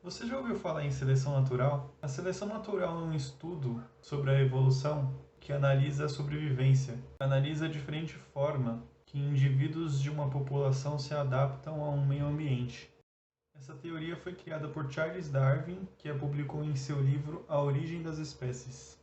Você já ouviu falar em seleção natural? A seleção natural é um estudo sobre a evolução que analisa a sobrevivência, analisa a diferente forma que indivíduos de uma população se adaptam a um meio ambiente. Essa teoria foi criada por Charles Darwin, que a publicou em seu livro A Origem das Espécies.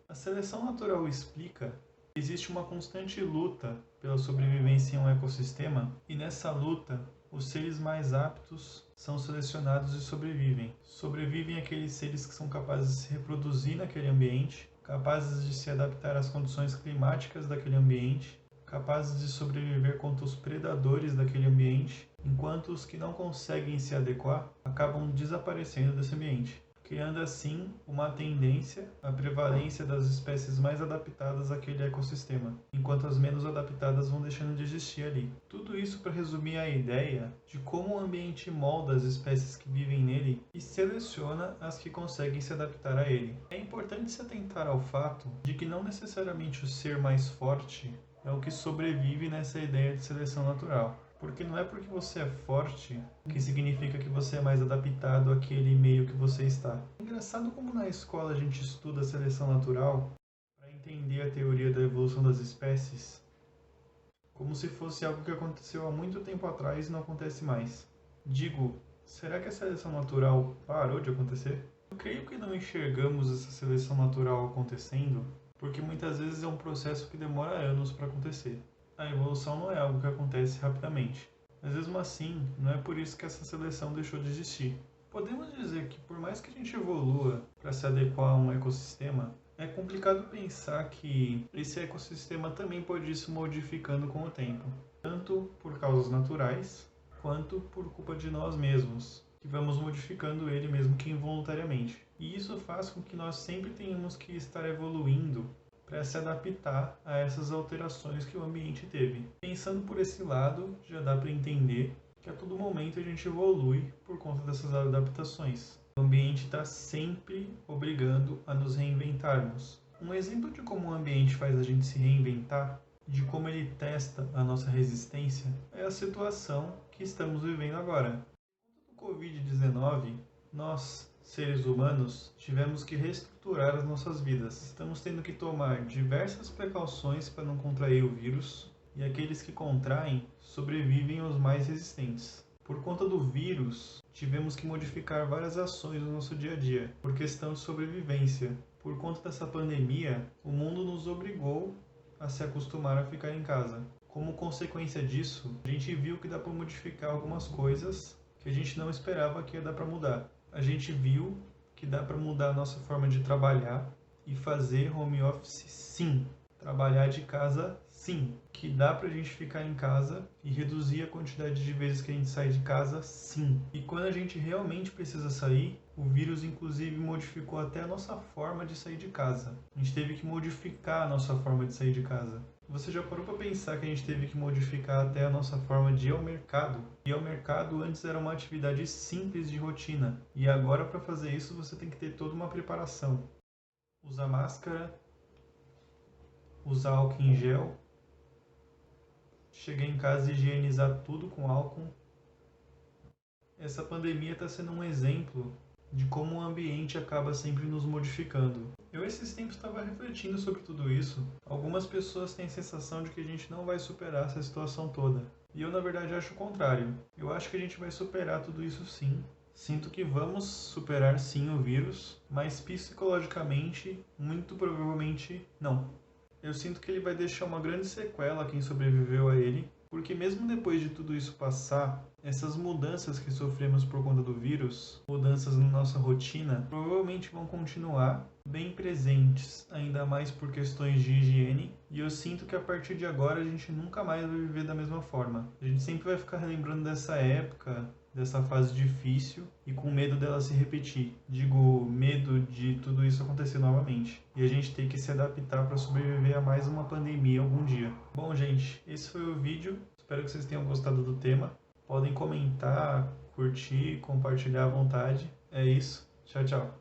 A seleção natural explica que existe uma constante luta pela sobrevivência em um ecossistema, e nessa luta, os seres mais aptos são selecionados e sobrevivem. Sobrevivem aqueles seres que são capazes de se reproduzir naquele ambiente, capazes de se adaptar às condições climáticas daquele ambiente, capazes de sobreviver contra os predadores daquele ambiente, enquanto os que não conseguem se adequar acabam desaparecendo desse ambiente, criando assim uma tendência à prevalência das espécies mais adaptadas àquele ecossistema, enquanto as menos adaptadas vão deixando de existir ali. Tudo isso para resumir a ideia de como o ambiente molda as espécies que vivem nele e seleciona as que conseguem se adaptar a ele. É importante se atentar ao fato de que não necessariamente o ser mais forte é o que sobrevive nessa ideia de seleção natural. Porque não é porque você é forte que significa que você é mais adaptado àquele meio que você está. É engraçado como na escola a gente estuda a seleção natural para entender a teoria da evolução das espécies, como se fosse algo que aconteceu há muito tempo atrás e não acontece mais. Digo, será que a seleção natural parou de acontecer? Eu creio que não enxergamos essa seleção natural acontecendo porque muitas vezes é um processo que demora anos para acontecer. A evolução não é algo que acontece rapidamente. Mas mesmo assim, não é por isso que essa seleção deixou de existir. Podemos dizer que por mais que a gente evolua para se adequar a um ecossistema, é complicado pensar que esse ecossistema também pode ir se modificando com o tempo, tanto por causas naturais, quanto por culpa de nós mesmos, que vamos modificando ele mesmo que involuntariamente. E isso faz com que nós sempre tenhamos que estar evoluindo para se adaptar a essas alterações que o ambiente teve. Pensando por esse lado, já dá para entender que a todo momento a gente evolui por conta dessas adaptações. O ambiente está sempre obrigando a nos reinventarmos. Um exemplo de como o ambiente faz a gente se reinventar, de como ele testa a nossa resistência, é a situação que estamos vivendo agora. Com o Covid-19, nós, seres humanos, tivemos que reestruturar as nossas vidas. Estamos tendo que tomar diversas precauções para não contrair o vírus, e aqueles que contraem sobrevivem os mais resistentes. Por conta do vírus, tivemos que modificar várias ações no nosso dia a dia, por questão de sobrevivência. Por conta dessa pandemia, o mundo nos obrigou a se acostumar a ficar em casa. Como consequência disso, a gente viu que dá para modificar algumas coisas que a gente não esperava que ia dar para mudar. A gente viu que dá para mudar a nossa forma de trabalhar e fazer home office sim. Trabalhar de casa sim. Que dá para a gente ficar em casa e reduzir a quantidade de vezes que a gente sai de casa sim. E quando a gente realmente precisa sair, o vírus inclusive modificou até a nossa forma de sair de casa. A gente teve que modificar a nossa forma de sair de casa. Você já parou para pensar que a gente teve que modificar até a nossa forma de ir ao mercado? Ir ao mercado antes era uma atividade simples de rotina, e agora para fazer isso você tem que ter toda uma preparação. Usar máscara, usar álcool em gel, chegar em casa e higienizar tudo com álcool. Essa pandemia está sendo um exemplo de como o ambiente acaba sempre nos modificando. Eu esses tempos estava refletindo sobre tudo isso. Algumas pessoas têm a sensação de que a gente não vai superar essa situação toda. E eu na verdade acho o contrário. Eu acho que a gente vai superar tudo isso sim. Sinto que vamos superar sim o vírus, mas psicologicamente, muito provavelmente não. Eu sinto que ele vai deixar uma grande sequela a quem sobreviveu a ele, porque mesmo depois de tudo isso passar, essas mudanças que sofremos por conta do vírus, mudanças na nossa rotina, provavelmente vão continuar bem presentes, ainda mais por questões de higiene, e eu sinto que a partir de agora a gente nunca mais vai viver da mesma forma. A gente sempre vai ficar relembrando dessa época, dessa fase difícil e com medo dela se repetir. Digo, medo de tudo isso acontecer novamente. E a gente tem que se adaptar para sobreviver a mais uma pandemia algum dia. Bom, gente, esse foi o vídeo. Espero que vocês tenham gostado do tema. Podem comentar, curtir, compartilhar à vontade. É isso. Tchau, tchau.